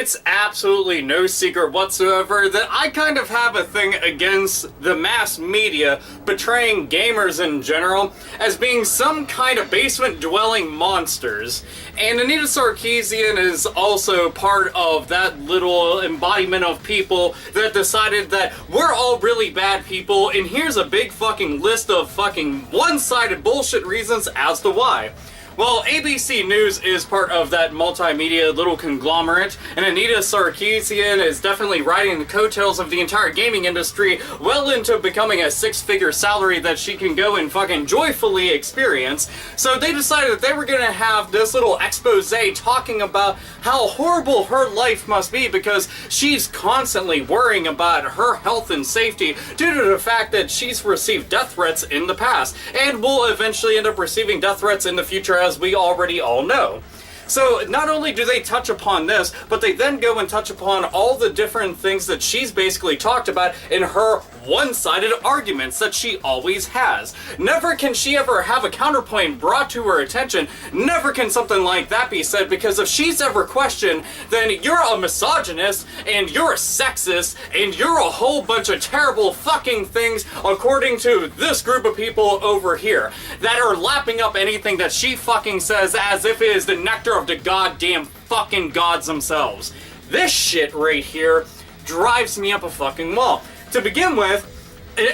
it's absolutely no secret whatsoever that I kind of have a thing against the mass media portraying gamers in general as being some kind of basement-dwelling monsters. And Anita Sarkeesian is also part of that little embodiment of people that decided that we're all really bad people, and here's a big fucking list of fucking one-sided bullshit reasons as to why. Well, ABC News is part of that multimedia little conglomerate, and Anita Sarkeesian is definitely riding the coattails of the entire gaming industry well into becoming a six-figure salary that she can go and fucking joyfully experience. So they decided that they were gonna have this little expose talking about how horrible her life must be because she's constantly worrying about her health and safety due to the fact that she's received death threats in the past, and will eventually end up receiving death threats in the future, as we already all know. So not only do they touch upon this, but they then go and touch upon all the different things that she's basically talked about in her one-sided arguments that she always has. Never can she ever have a counterpoint brought to her attention. Never can something like that be said, because if she's ever questioned, then you're a misogynist, and you're a sexist, and you're a whole bunch of terrible fucking things according to this group of people over here that are lapping up anything that she fucking says as if it is the nectar of the goddamn fucking gods themselves. This shit right here drives me up a fucking wall. To begin with,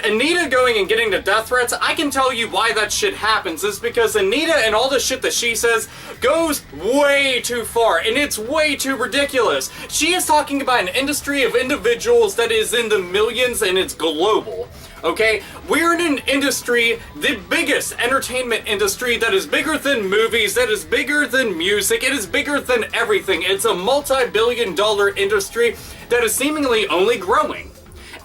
Anita going and getting the death threats, I can tell you why that shit happens. Is because Anita and all the shit that she says goes way too far, and it's way too ridiculous. She is talking about an industry of individuals that is in the millions, and it's global. Okay? We're in an industry, the biggest entertainment industry, that is bigger than movies, that is bigger than music, it is bigger than everything. It's a multi-billion-dollar industry that is seemingly only growing.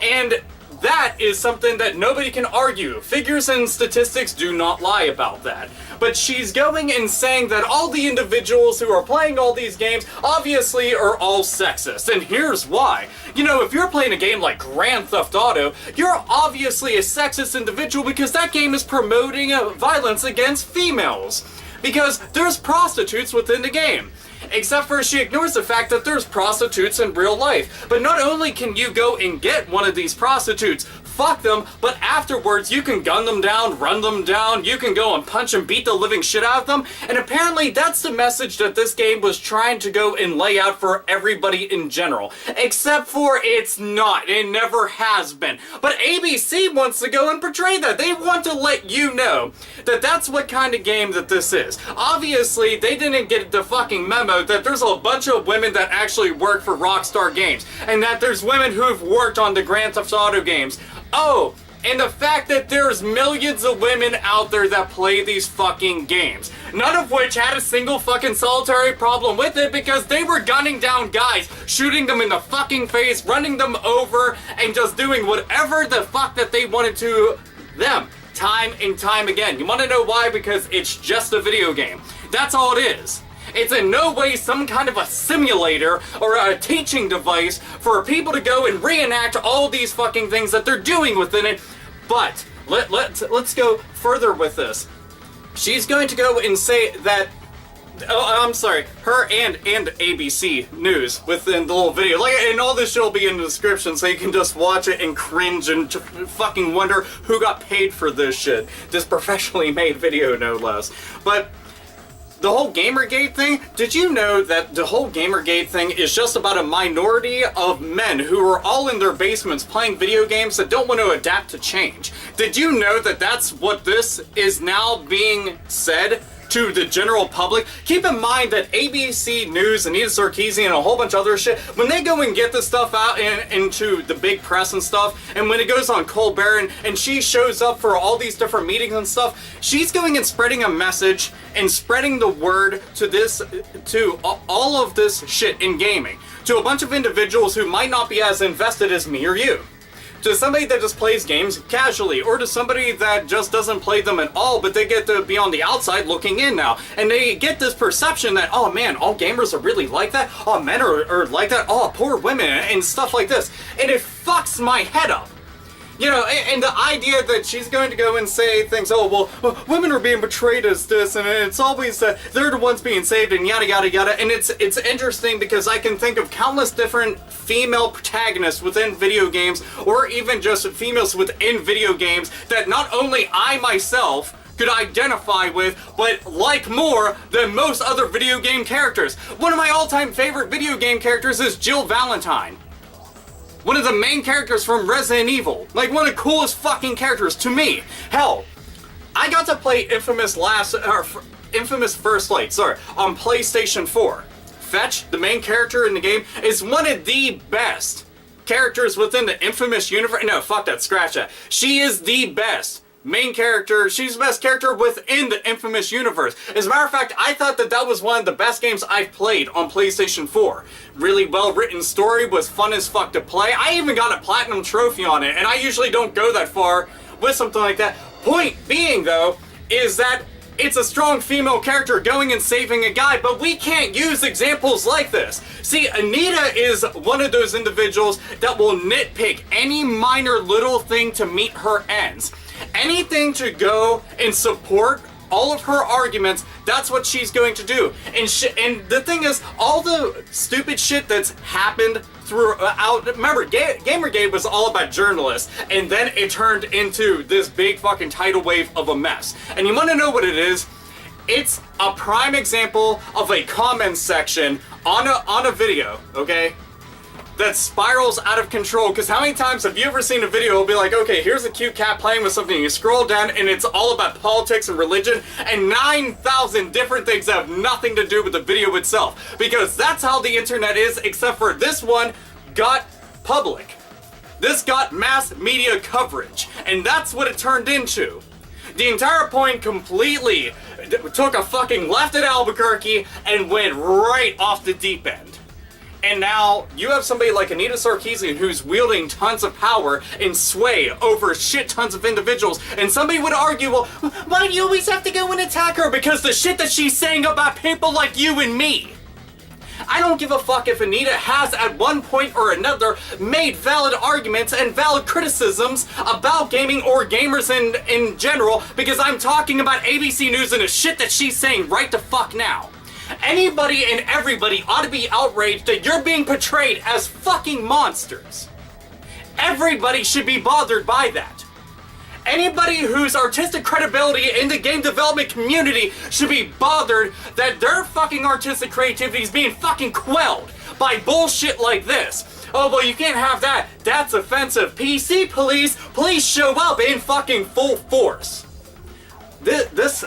And that is something that nobody can argue. Figures and statistics do not lie about that. But she's going and saying that all the individuals who are playing all these games obviously are all sexist. And here's why. You know, if you're playing a game like Grand Theft Auto, you're obviously a sexist individual because that game is promoting violence against females. Because there's prostitutes within the game. Except for she ignores the fact that there's prostitutes in real life. But not only can you go and get one of these prostitutes, fuck them, but afterwards you can gun them down, run them down, you can go and punch and beat the living shit out of them, and apparently that's the message that this game was trying to go and lay out for everybody in general. Except for it's not, it never has been. But ABC wants to go and portray that. They want to let you know that that's what kind of game that this is. Obviously, they didn't get the fucking memo that there's a bunch of women that actually work for Rockstar Games, and that there's women who've worked on the Grand Theft Auto games. Oh, and the fact that there's millions of women out there that play these fucking games. None of which had a single fucking solitary problem with it because they were gunning down guys, shooting them in the fucking face, running them over, and just doing whatever the fuck that they wanted to them. Time and time again. You want to know why? Because it's just a video game. That's all it is. It's in no way some kind of a simulator or a teaching device for people to go and reenact all these fucking things that they're doing within it. But let's go further with this. She's going to go and say that, oh, I'm sorry, her and ABC News within the little video. Like, and all this shit will be in the description so you can just watch it and cringe and fucking wonder who got paid for this shit. This professionally made video, no less. But the whole Gamergate thing, did you know that the whole Gamergate thing is just about a minority of men who are all in their basements playing video games that don't want to adapt to change? Did you know that that's what this is now being said to the general public? Keep in mind that ABC News, Anita Sarkeesian, and a whole bunch of other shit, when they go and get this stuff out into the big press and stuff, and when it goes on Colbert and she shows up for all these different meetings and stuff, she's going and spreading a message and spreading the word to this, to all of this shit in gaming, to a bunch of individuals who might not be as invested as me or you. To somebody that just plays games casually, or to somebody that just doesn't play them at all, but they get to be on the outside looking in now, and they get this perception that, oh man, all gamers are really like that, oh men are like that, oh poor women, and stuff like this, and it fucks my head up. You know, and the idea that she's going to go and say things, oh, well, women are being portrayed as this, and it's always they're the ones being saved, and yada, yada, yada. And it's interesting because I can think of countless different female protagonists within video games, or even just females within video games, that not only I myself could identify with, but like more than most other video game characters. One of my all-time favorite video game characters is Jill Valentine. One of the main characters from Resident Evil. Like, one of the coolest fucking characters to me. Hell, I got to play Infamous First Light, on PlayStation 4. Fetch, the main character in the game, is one of the best characters within the Infamous universe. No, fuck that, scratch that. She is the best main character. She's the best character within the Infamous universe. As a matter of fact, I thought that was one of the best games I've played on PlayStation 4. Really well written story, was fun as fuck to play. I even got a platinum trophy on it, and I usually don't go that far with something like that. Point being, though, is that it's a strong female character going and saving a guy, but we can't use examples like this. See, Anita is one of those individuals that will nitpick any minor little thing to meet her ends. Anything to go and support all of her arguments, that's what she's going to do. And the thing is, all the stupid shit that's happened throughout, remember, Gamergate was all about journalists, and then it turned into this big fucking tidal wave of a mess. And you want to know what it is? It's a prime example of a comment section on a video, okay, that spirals out of control. Because how many times have you ever seen a video, it'll be like, okay, here's a cute cat playing with something, you scroll down and it's all about politics and religion and 9,000 different things that have nothing to do with the video itself. Because that's how the internet is, except for this one got public. This got mass media coverage, and that's what it turned into. The entire point completely took a fucking left at Albuquerque and went right off the deep end. And now you have somebody like Anita Sarkeesian who's wielding tons of power and sway over shit tons of individuals. And somebody would argue, well, why do you always have to go and attack her? Because the shit that she's saying about people like you and me. I don't give a fuck if Anita has at one point or another made valid arguments and valid criticisms about gaming or gamers in general, because I'm talking about ABC News and the shit that she's saying right the fuck now. Anybody and everybody ought to be outraged that you're being portrayed as fucking monsters. Everybody should be bothered by that. Anybody whose artistic credibility in the game development community should be bothered that their fucking artistic creativity is being fucking quelled by bullshit like this. Oh, well, you can't have that. That's offensive. PC police, please show up in fucking full force. This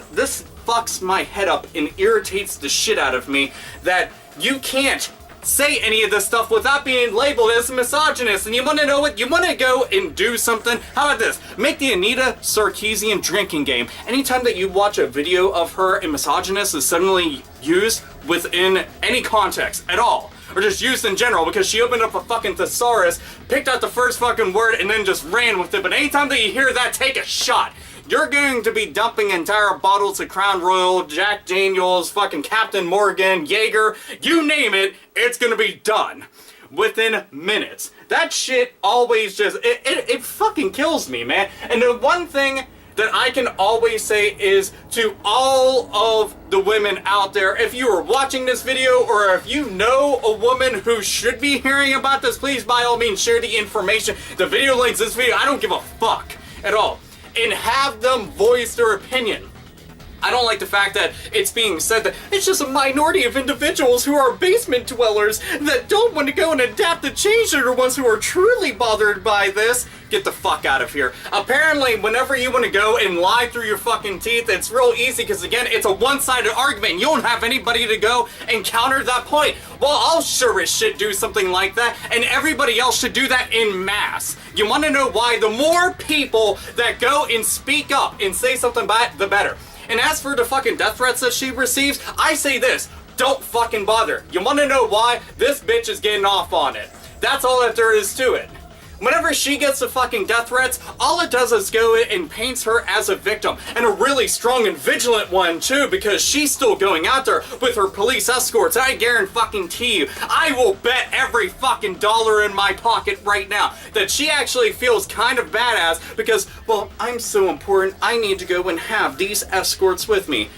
fucks my head up and irritates the shit out of me that you can't say any of this stuff without being labeled as a misogynist. And you want to know what? You want to go and do something? How about this? Make the Anita Sarkeesian drinking game. Anytime that you watch a video of her and misogynist is suddenly used within any context at all, or just used in general, because she opened up a fucking thesaurus, picked out the first fucking word, and then just ran with it. But anytime that you hear that, take a shot. You're going to be dumping entire bottles of Crown Royal, Jack Daniels, fucking Captain Morgan, Jaeger, you name it, it's gonna be done within minutes. That shit always just, it fucking kills me, man. And the one thing that I can always say is to all of the women out there, if you are watching this video or if you know a woman who should be hearing about this, please by all means share the information, the video links, this video, I don't give a fuck at all. And have them voice their opinion. I don't like the fact that it's being said that it's just a minority of individuals who are basement dwellers that don't want to go and adapt to change. They're the ones who are truly bothered by this. Get the fuck out of here. Apparently, whenever you want to go and lie through your fucking teeth, it's real easy because, again, it's a one-sided argument. You don't have anybody to go and counter that point. Well, I'll sure as shit do something like that, and everybody else should do that in mass. You want to know why? The more people that go and speak up and say something about it, the better. And as for the fucking death threats that she receives, I say this, don't fucking bother. You want to know why? This bitch is getting off on it. That's all that there is to it. Whenever she gets the fucking death threats, all it does is go in and paints her as a victim. And a really strong and vigilant one, too, because she's still going out there with her police escorts. I guarantee you, I will bet every fucking dollar in my pocket right now that she actually feels kind of badass because, well, I'm so important, I need to go and have these escorts with me.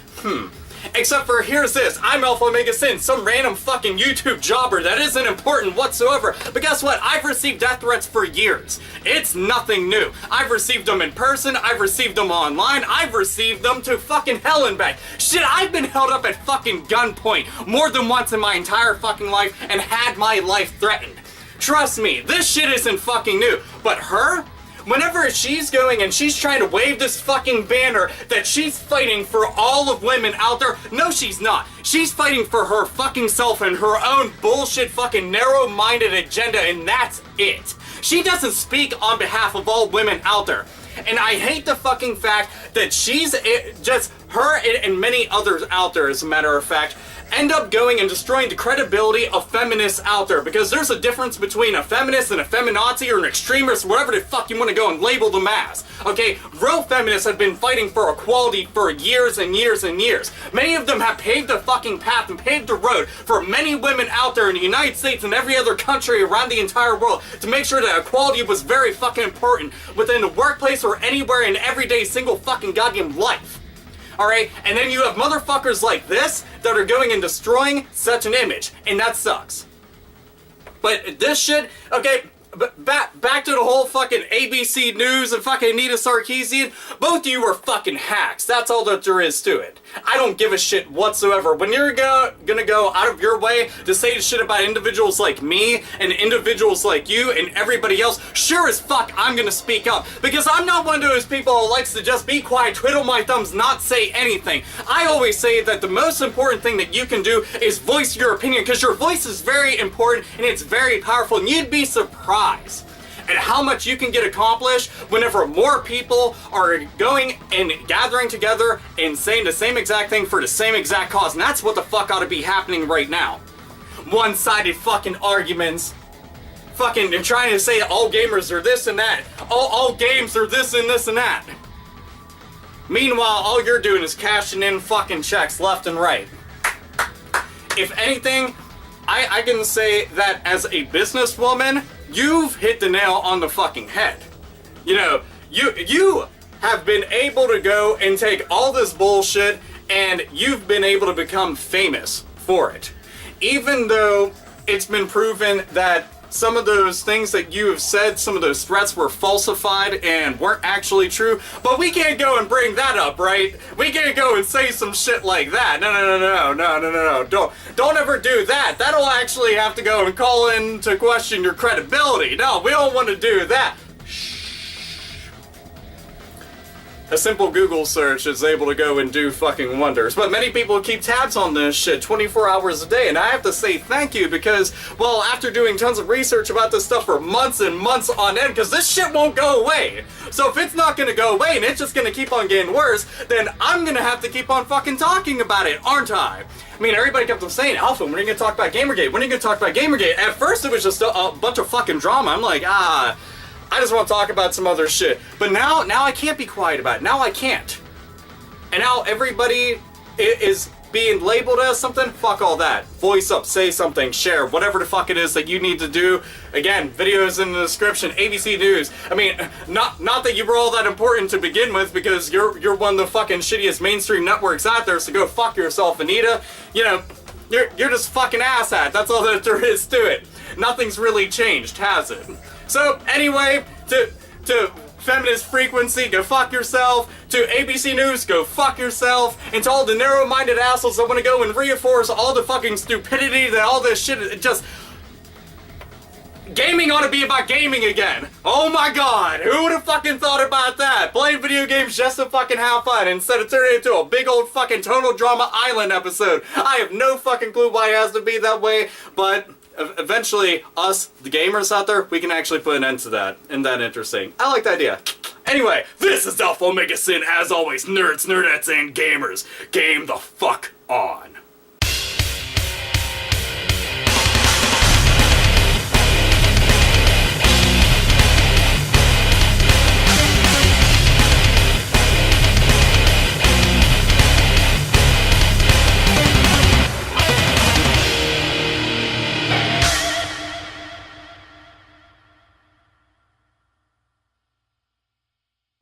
Except for, here's this, I'm Alpha Omega Sin, some random fucking YouTube jobber that isn't important whatsoever. But guess what? I've received death threats for years. It's nothing new. I've received them in person, I've received them online, I've received them to fucking hell and back. Shit, I've been held up at fucking gunpoint more than once in my entire fucking life and had my life threatened. Trust me, this shit isn't fucking new. But her? Whenever she's going and she's trying to wave this fucking banner that she's fighting for all of women out there, no she's not. She's fighting for her fucking self and her own bullshit fucking narrow-minded agenda, and that's it. She doesn't speak on behalf of all women out there. And I hate the fucking fact that she's just, her and many others out there, as a matter of fact, end up going and destroying the credibility of feminists out there, because there's a difference between a feminist and a feminazi or an extremist, whatever the fuck you want to go and label them as. Okay, real feminists have been fighting for equality for years and years and years. Many of them have paved the fucking path and paved the road for many women out there in the United States and every other country around the entire world to make sure that equality was very fucking important within the workplace or anywhere in everyday single fucking goddamn life. Alright, and then you have motherfuckers like this that are going and destroying such an image, and that sucks. But this shit, okay, but back to the whole fucking ABC News and fucking Anita Sarkeesian, both of you are fucking hacks. That's all that there is to it. I don't give a shit whatsoever. When you're gonna go out of your way to say shit about individuals like me and individuals like you and everybody else, sure as fuck I'm gonna speak up. Because I'm not one of those people who likes to just be quiet, twiddle my thumbs, not say anything. I always say that the most important thing that you can do is voice your opinion, because your voice is very important and it's very powerful, and you'd be surprised at how much you can get accomplished whenever more people are going and gathering together and saying the same exact thing for the same exact cause. And that's what the fuck ought to be happening right now. One-sided fucking arguments. Fucking and trying to say all gamers are this and that. All games are this and this and that. Meanwhile, all you're doing is cashing in fucking checks left and right. If anything, I can say that as a businesswoman, you've hit the nail on the fucking head. You know, you have been able to go and take all this bullshit and you've been able to become famous for it. Even though it's been proven that some of those things that you have said, some of those threats were falsified and weren't actually true, but we can't go and bring that up, right? We can't go and say some shit like that. No. Don't ever do that. That'll actually have to go and call into question your credibility. No, we don't want to do that. A simple Google search is able to go and do fucking wonders. But many people keep tabs on this shit 24 hours a day, and I have to say thank you because, well, after doing tons of research about this stuff for months and months on end, because this shit won't go away. So if it's not gonna go away and it's just gonna keep on getting worse, then I'm gonna have to keep on fucking talking about it, aren't I? I mean, everybody kept on saying, Alpha, when are you gonna talk about Gamergate? When are you gonna talk about Gamergate? At first it was just a bunch of fucking drama. I'm like, I just want to talk about some other shit. But now I can't be quiet about it. Now I can't. And now everybody is being labeled as something. Fuck all that. Voice up, say something, share, whatever the fuck it is that you need to do. Again, videos in the description, ABC News. I mean, not that you were all that important to begin with, because you're one of the fucking shittiest mainstream networks out there, so go fuck yourself, Anita. You know, you're just fucking asshat. That's all that there is to it. Nothing's really changed, has it? So, anyway, to Feminist Frequency, go fuck yourself. To ABC News, go fuck yourself. And to all the narrow-minded assholes that want to go and reinforce all the fucking stupidity that all this shit is just... Gaming ought to be about gaming again. Oh my god, who would have fucking thought about that? Playing video games just to fucking have fun instead of turning it into a big old fucking Total Drama Island episode. I have no fucking clue why it has to be that way, but... eventually, us, the gamers out there, we can actually put an end to that. Isn't that interesting? I like the idea. Anyway, this is Alpha Omega Sin, as always, nerds, nerdettes, and gamers. Game the fuck on.